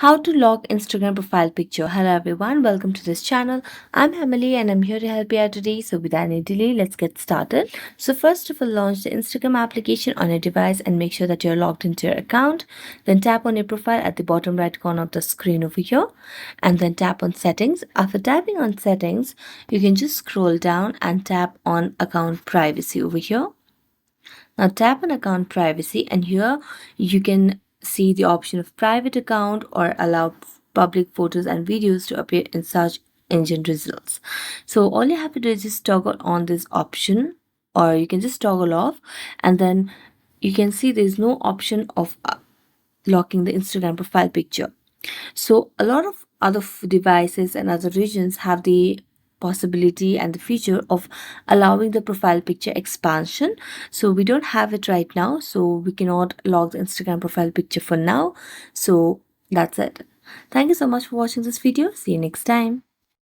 How to lock Instagram profile picture. Hello everyone, welcome to this channel. I'm Emily and I'm here to help you out today. So without any delay, let's get started. So first of all, launch the Instagram application on your device and make sure that you're logged into your account. Then tap on your profile at the bottom right corner of the screen over here and then tap on settings. After tapping on settings, you can just scroll down and tap on account privacy over here. Now tap on account privacy and here you can see the option of private account or allow public photos and videos to appear in search engine results. So all you have to do is just toggle on this option or you can just toggle off and then you can see there's no option of locking the Instagram profile picture. So a lot of other devices and other regions have the possibility and the feature of allowing the profile picture expansion. So we don't have it right now. So we cannot log the Instagram profile picture for now. So that's it. Thank you so much for watching this video. See you next time.